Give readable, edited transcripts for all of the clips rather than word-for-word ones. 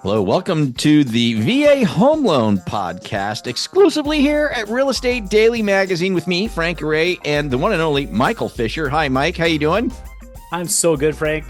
Hello, welcome to the VA Home Loan Podcast, exclusively here at Real Estate Daily Magazine with me, Frank Array, and the one and only Michael Fischer. Hi, Mike. How you doing? I'm so good, Frank.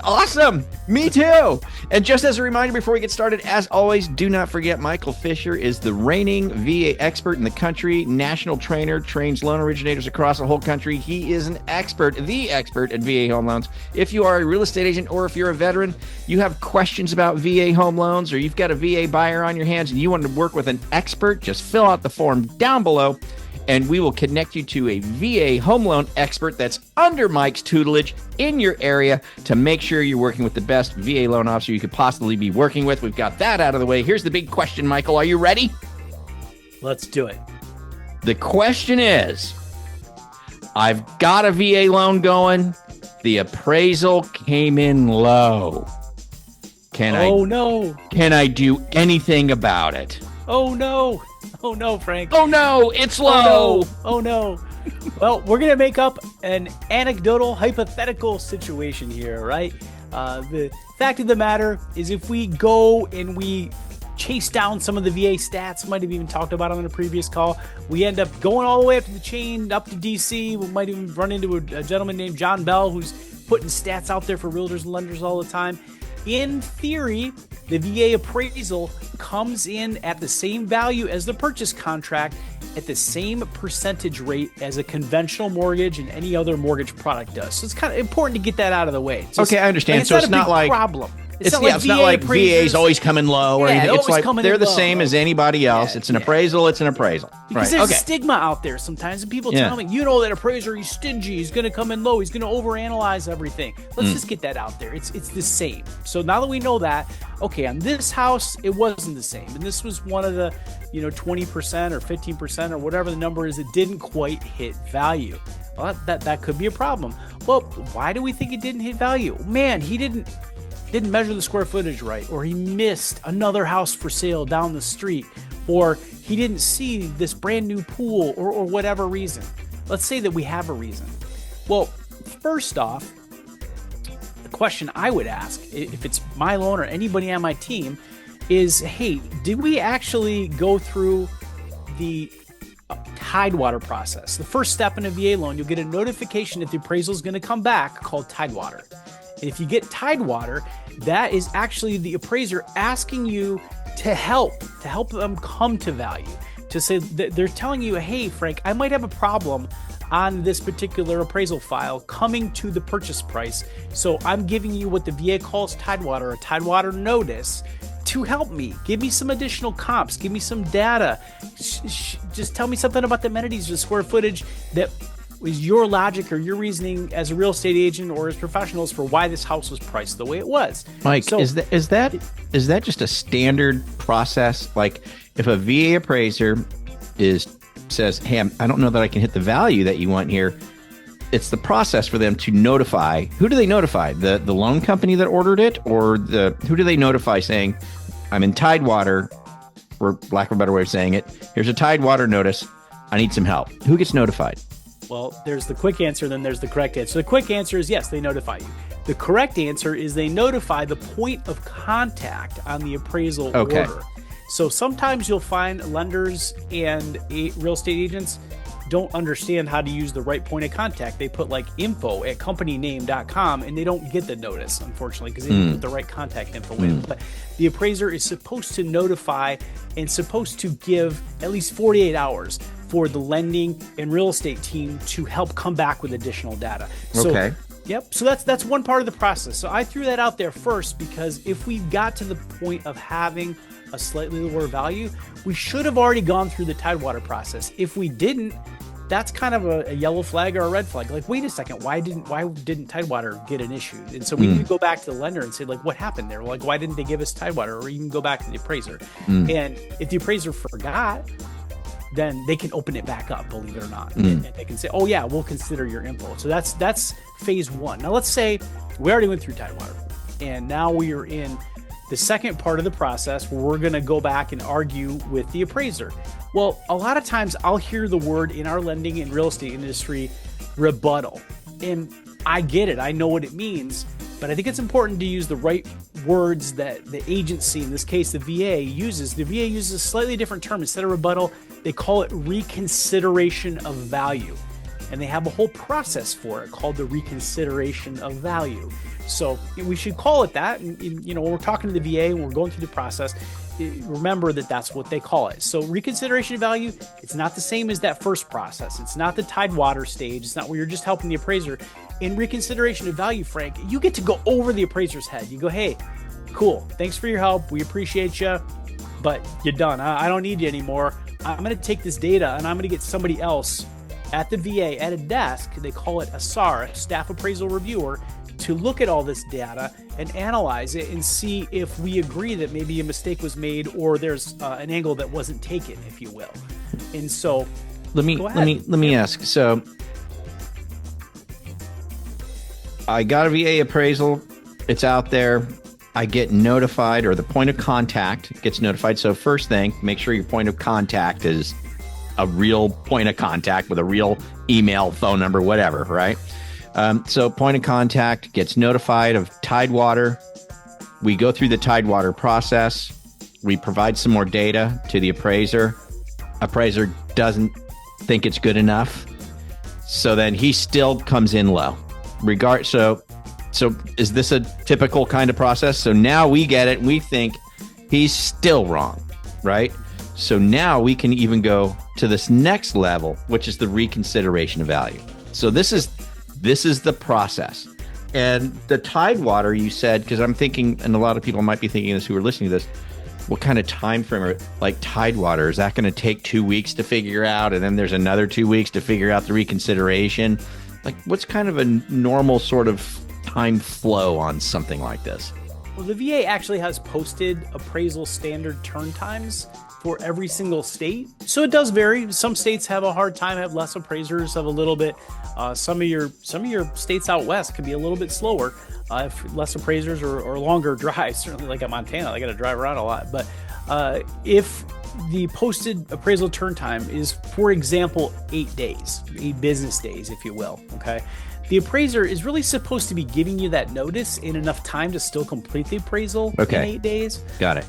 Awesome. Me too. And just as a reminder before we get started, as always, do not forget Michael Fischer is the reigning VA expert in the country, national trainer, trains loan originators across the whole country. He is an expert, the expert at VA home loans. If you are a real estate agent or if you're a veteran, you have questions about VA home loans or you've got a VA buyer on your hands and you want to work with an expert, just fill out the form down below and we will connect you to a VA home loan expert that's under Mike's tutelage in your area to make sure you're working with the best VA loan officer you could possibly be working with. We've got that out of the way. Here's the big question, Michael. Are you ready? Let's do it. The question is, I've got a VA loan going. The appraisal came in low. Can I do anything about it? Oh no, Frank. Oh no, it's low. Oh no. Well, we're going to make up an anecdotal, hypothetical situation here, right? The fact of the matter is if we go and we chase down some of the VA stats, might have even talked about it on a previous call, we end up going all the way up to the chain, up to DC. We might even run into a gentleman named John Bell who's putting stats out there for realtors and lenders all the time. In theory, the VA appraisal comes in at the same value as the purchase contract at the same percentage rate as a conventional mortgage and any other mortgage product does. So it's kind of important to get that out of the way. Okay, I understand. So it's not like problem. It's not like VA's always coming low or anything. It's like they're the same as anybody else. It's an appraisal. It's an appraisal. Because there's stigma out there sometimes. And people tell me, that appraiser, he's stingy. He's going to come in low. He's going to overanalyze everything. Let's just get that out there. It's the same. So now that we know that, okay, on this house, it wasn't the same. And this was one of the, 20% or 15% or whatever the number is that didn't quite hit value. Well, that could be a problem. Well, why do we think it didn't hit value? Man, he didn't measure the square footage right, or he missed another house for sale down the street, or he didn't see this brand new pool, or whatever reason. Let's say that we have a reason. Well, first off, the question I would ask, if it's my loan or anybody on my team, is, hey, did we actually go through the Tidewater process? The first step in a VA loan, you'll get a notification that the appraisal is going to come back called Tidewater. And if you get Tidewater, that is actually the appraiser asking you to help them come to value. To say that they're telling you, hey, Frank, I might have a problem on this particular appraisal file coming to the purchase price. So I'm giving you what the VA calls Tidewater, a Tidewater notice, to help me. Give me some additional comps. Give me some data. Just tell me something about the amenities or square footage that was your logic or your reasoning as a real estate agent or as professionals for why this house was priced the way it was. Mike, so, is that just a standard process? Like if a VA appraiser says, hey, I don't know that I can hit the value that you want here, it's the process for them to notify. Who do they notify? The loan company that ordered it, or who do they notify saying, I'm in Tidewater, for lack of a better way of saying it, here's a Tidewater notice, I need some help. Who gets notified? Well, there's the quick answer, then there's the correct answer. The quick answer is yes, they notify you. The correct answer is they notify the point of contact on the appraisal order. So sometimes you'll find lenders and real estate agents don't understand how to use the right point of contact. They put like info@companyname.com and they don't get the notice, unfortunately, because they didn't put the right contact info in. But the appraiser is supposed to notify and supposed to give at least 48 hours for the lending and real estate team to help come back with additional data. Yep. So that's one part of the process. So I threw that out there first because if we got to the point of having a slightly lower value, we should have already gone through the Tidewater process. If we didn't, that's kind of a yellow flag or a red flag. Like, wait a second, why didn't Tidewater get an issue? And so we need to go back to the lender and say, like, what happened there? Like, why didn't they give us Tidewater? Or even go back to the appraiser. And if the appraiser forgot, then they can open it back up, believe it or not. And they can say, oh yeah, we'll consider your info. So that's phase one. Now let's say we already went through Tidewater and now we are in the second part of the process where we're going to go back and argue with the appraiser. Well, a lot of times I'll hear the word in our lending and real estate industry, rebuttal. And I get it. I know what it means, but I think it's important to use the right words that the agency, in this case the VA, uses. The VA uses a slightly different term. Instead of rebuttal, they call it reconsideration of value. And they have a whole process for it called the reconsideration of value. So we should call it that. And, when we're talking to the VA and we're going through the process, remember that that's what they call it. So reconsideration of value, it's not the same as that first process. It's not the Tidewater stage. It's not where you're just helping the appraiser. In reconsideration of value, Frank, you get to go over the appraiser's head. You go, hey, cool, thanks for your help. We appreciate you, but you're done. I don't need you anymore. I'm going to take this data and I'm going to get somebody else at the VA at a desk. They call it a SAR, a staff appraisal reviewer, to look at all this data and analyze it and see if we agree that maybe a mistake was made or there's an angle that wasn't taken, if you will. And so let me ask. So I got a VA appraisal. It's out there. I get notified, or the point of contact gets notified. So first thing, make sure your point of contact is a real point of contact with a real email, phone number, whatever, right? So point of contact gets notified of Tidewater. We go through the Tidewater process. We provide some more data to the appraiser. Appraiser doesn't think it's good enough. So then he still comes in low. So is this a typical kind of process? So now we get it and we think he's still wrong, right? So now we can even go to this next level, which is the reconsideration of value. So this is the process. And the Tidewater, you said, because I'm thinking, and a lot of people might be thinking this who are listening to this, what kind of time frame are like Tidewater? Is that going to take 2 weeks to figure out? And then there's another 2 weeks to figure out the reconsideration? Like, what's kind of a normal sort of time flow on something like this? Well, the VA actually has posted appraisal standard turn times for every single state. So it does vary. Some states have a hard time, have less appraisers, have a little bit. Some of your states out west can be a little bit slower, if less appraisers or longer drives. Certainly, like at Montana, I got to drive around a lot. But if the posted appraisal turn time is, for example, 8 days, 8 business days, if you will, okay? The appraiser is really supposed to be giving you that notice in enough time to still complete the appraisal in 8 days. Got it.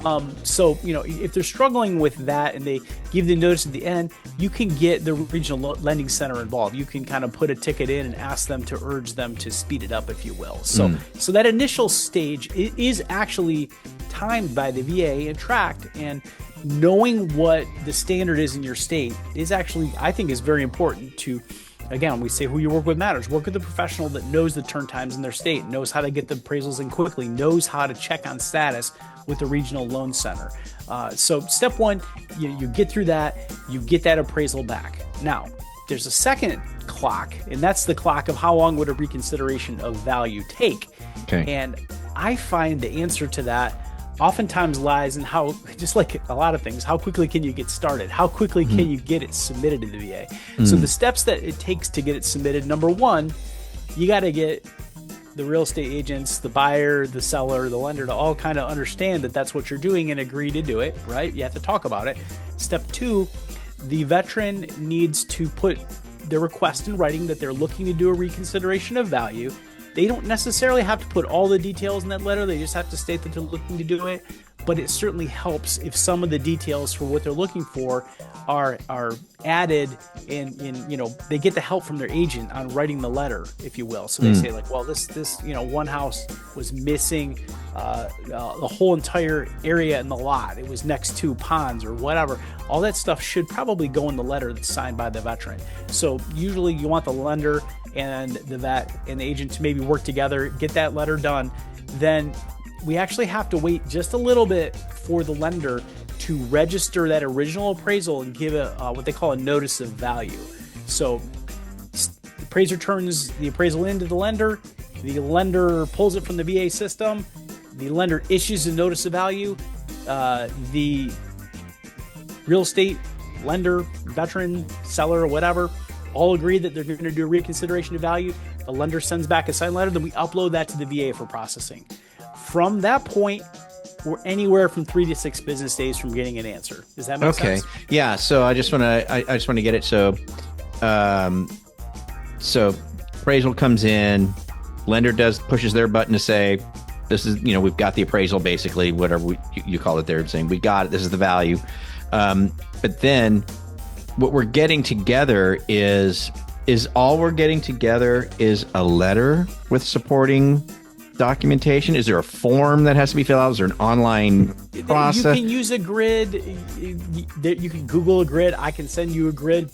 So, if they're struggling with that and they give the notice at the end, you can get the regional lending center involved. You can kind of put a ticket in and ask them to urge them to speed it up, if you will. So that initial stage is actually timed by the VA and tracked, and knowing what the standard is in your state is actually, I think, is very important to. Again, we say who you work with matters. Work with a professional that knows the turn times in their state, knows how to get the appraisals in quickly, knows how to check on status with the regional loan center. So step one, you get through that, you get that appraisal back. Now, there's a second clock, and that's the clock of how long would a reconsideration of value take. Okay. And I find the answer to that oftentimes lies in how, just like a lot of things, how quickly can you get started? How quickly can you get it submitted to the VA? So the steps that it takes to get it submitted, number one, you got to get the real estate agents, the buyer, the seller, the lender to all kind of understand that that's what you're doing and agree to do it, right? You have to talk about it. Step two, the veteran needs to put their request in writing that they're looking to do a reconsideration of value. They don't necessarily have to put all the details in that letter. They just have to state that they're looking to do it. But it certainly helps if some of the details for what they're looking for are added, and they get the help from their agent on writing the letter, if you will. So they say like, well, this one house was missing the whole entire area in the lot. It was next to ponds or whatever. All that stuff should probably go in the letter that's signed by the veteran. So usually you want the lender and the vet and the agent to maybe work together, get that letter done. Then we actually have to wait just a little bit for the lender to register that original appraisal and give what they call a notice of value. So the appraiser turns the appraisal into the lender pulls it from the VA system, the lender issues a notice of value, the real estate lender, veteran, seller, or whatever, all agree that they're going to do a reconsideration of value. The lender sends back a signed letter, then we upload that to the VA for processing. From that point, we're anywhere from 3 to 6 business days from getting an answer. Does that make sense? Okay. Yeah. So I just want to get it. So, appraisal comes in, lender pushes their button to say, This is, we've got the appraisal, basically, whatever you call it there, saying we got it. This is the value. But then what we're getting together is all we're getting together is a letter with supporting documentation. Is there a form that has to be filled out? Is there an online process? You can use a grid. You can Google a grid. I can send you a grid.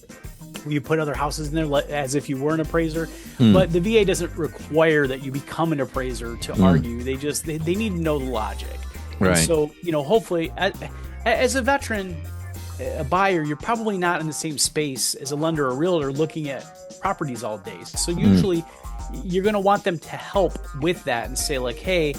You put other houses in there as if you were an appraiser, but the VA doesn't require that you become an appraiser to argue. They need to know the logic. Right. And so, hopefully as a veteran, a buyer, you're probably not in the same space as a lender or realtor looking at properties all day. So usually you're going to want them to help with that and say like, hey,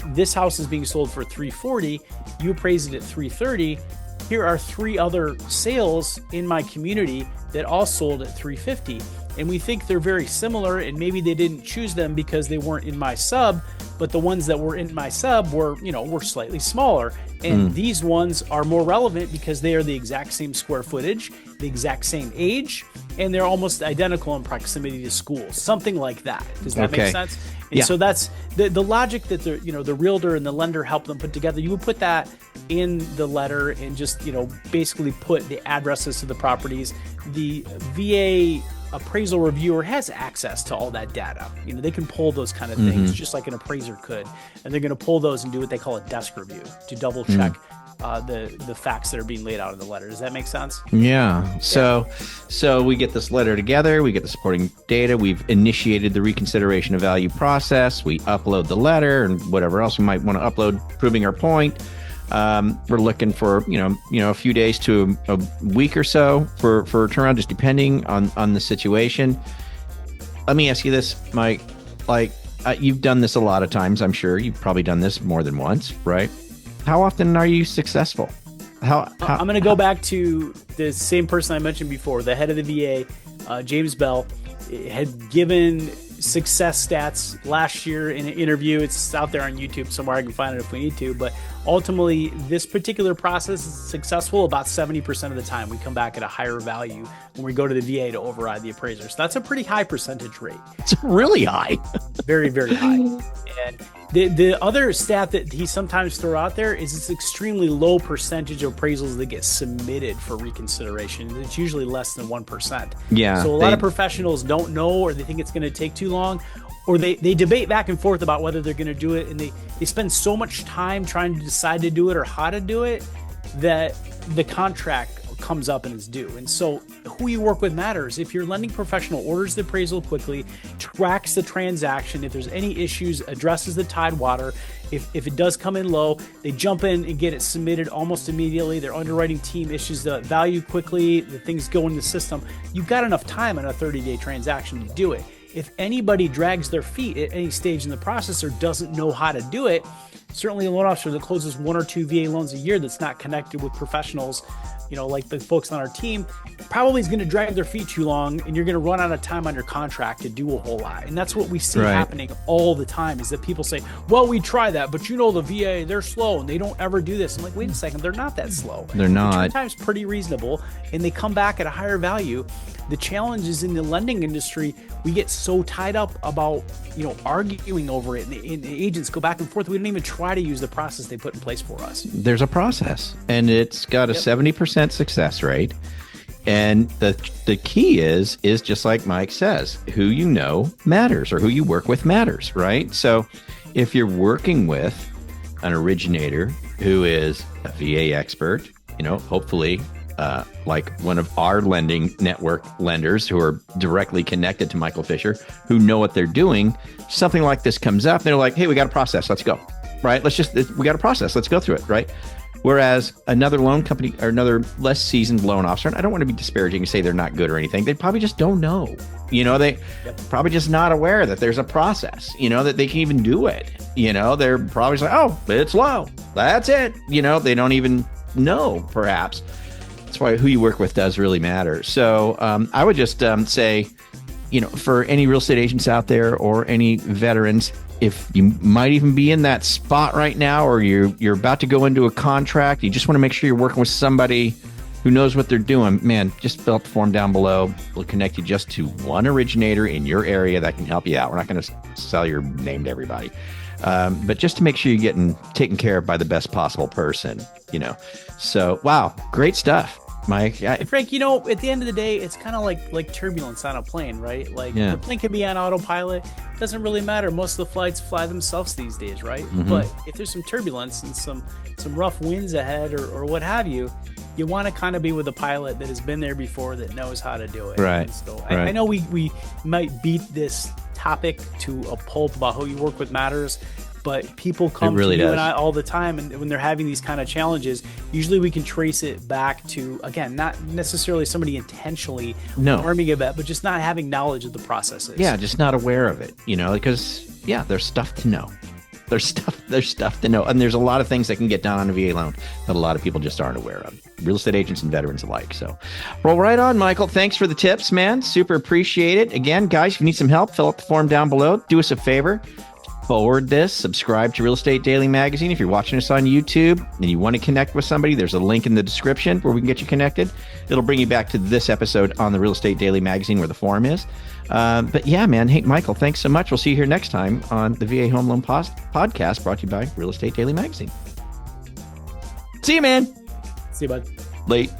this house is being sold for $340. You appraised it at $330. Here are 3 other sales in my community that all sold at $350. And we think they're very similar, and maybe they didn't choose them because they weren't in my sub, but the ones that were in my sub were slightly smaller. And these ones are more relevant because they are the exact same square footage, the exact same age, and they're almost identical in proximity to schools, something like that. Does that make sense? And so that's the logic that the realtor and the lender help them put together. You would put that in the letter and just, basically put the addresses to the properties. The VA appraisal reviewer has access to all that data. They can pull those kind of things just like an appraiser could, and they're going to pull those and do what they call a desk review to double check the facts that are being laid out in the letter. Does that make sense? Yeah. So we get this letter together, we get the supporting data, we've initiated the reconsideration of value process, we upload the letter and whatever else we might want to upload proving our point. We're looking for, a few days to a week or so for a turnaround, just depending on the situation. Let me ask you this, Mike, you've done this a lot of times. I'm sure you've probably done this more than once, right? How often are you successful? How I'm going to go back to the same person I mentioned before, the head of the VA, James Bell, had given success stats last year in an interview. It's out there on YouTube somewhere. I can find it if we need to. But ultimately, this particular process is successful about 70% of the time. We come back at a higher value when we go to the VA to override the appraiser. So that's a pretty high percentage rate. It's really high. Very, very high. And the other stat that he sometimes throw out there is it's extremely low percentage of appraisals that get submitted for reconsideration. It's usually less than 1%. Yeah. So a lot of professionals don't know, or they think it's going to take too long, or they debate back and forth about whether they're going to do it, and they spend so much time trying to decide to do it or how to do it that the contract comes up and is due. And so who you work with matters. If your lending professional orders the appraisal quickly, tracks the transaction, if there's any issues, addresses the Tidewater, if it does come in low, they jump in and get it submitted almost immediately. Their underwriting team issues the value quickly, the things go in the system. You've got enough time on a 30-day transaction to do it. If anybody drags their feet at any stage in the process or doesn't know how to do it, certainly a loan officer that closes 1 or 2 VA loans a year that's not connected with professionals, like the folks on our team, probably is going to drag their feet too long, and you're going to run out of time on your contract to do a whole lot. And that's what we see happening all the time, is that people say, well, we try that, but the VA, they're slow and they don't ever do this. I'm like, wait a second, they're not that slow. They're not. The turn time's pretty reasonable, and they come back at a higher value. The challenge is in the lending industry, we get so tied up about, arguing over it, and the agents go back and forth. We don't even try to use the process they put in place for us. There's a process, and it's got a 70% success rate. And the key is just like Mike says, who you know matters, or who you work with matters, right? So if you're working with an originator who is a VA expert, hopefully like one of our lending network lenders who are directly connected to Michael Fischer, who know what they're doing, something like this comes up, they're like, hey, we got a process, let's go, right? We got a process, let's go through it, right? Whereas another loan company or another less seasoned loan officer, and I don't want to be disparaging and say they're not good or anything, they probably just don't know. They probably just not aware that there's a process, that they can even do it. They're probably just like, oh, it's low, that's it. They don't even know, perhaps. That's why who you work with does really matter. So I would just say, for any real estate agents out there or any veterans, if you might even be in that spot right now, or you're about to go into a contract, you just want to make sure you're working with somebody who knows what they're doing, man, just fill out the form down below. We'll connect you just to one originator in your area that can help you out. We're not going to sell your name to everybody. But just to make sure you're getting taken care of by the best possible person, So, wow, great stuff, Mike. Frank, at the end of the day, it's kind of like turbulence on a plane, right? The plane can be on autopilot. It doesn't really matter. Most of the flights fly themselves these days, right? Mm-hmm. But if there's some turbulence and some rough winds ahead or what have you, you want to kind of be with a pilot that has been there before, that knows how to do it. Right. So I know we might beat this topic to a pulp about who you work with matters, but people come to you and I all the time, and when they're having these kind of challenges, usually we can trace it back to, again, not necessarily somebody intentionally harming a vet, but just not having knowledge of the processes. Yeah, just not aware of it, because there's stuff to know. There's stuff to know. And there's a lot of things that can get done on a VA loan that a lot of people just aren't aware of. Real estate agents and veterans alike. So, roll right on, Michael. Thanks for the tips, man. Super appreciate it. Again, guys, if you need some help, fill out the form down below. Do us a favor. Forward this. Subscribe to Real Estate Daily Magazine. If you're watching us on YouTube and you want to connect with somebody, there's a link in the description where we can get you connected. It'll bring you back to this episode on the Real Estate Daily Magazine where the forum is. But yeah, man. Hey, Michael, thanks so much. We'll see you here next time on the VA Home Loan Podcast brought to you by Real Estate Daily Magazine. See you, man. See you, bud. Late.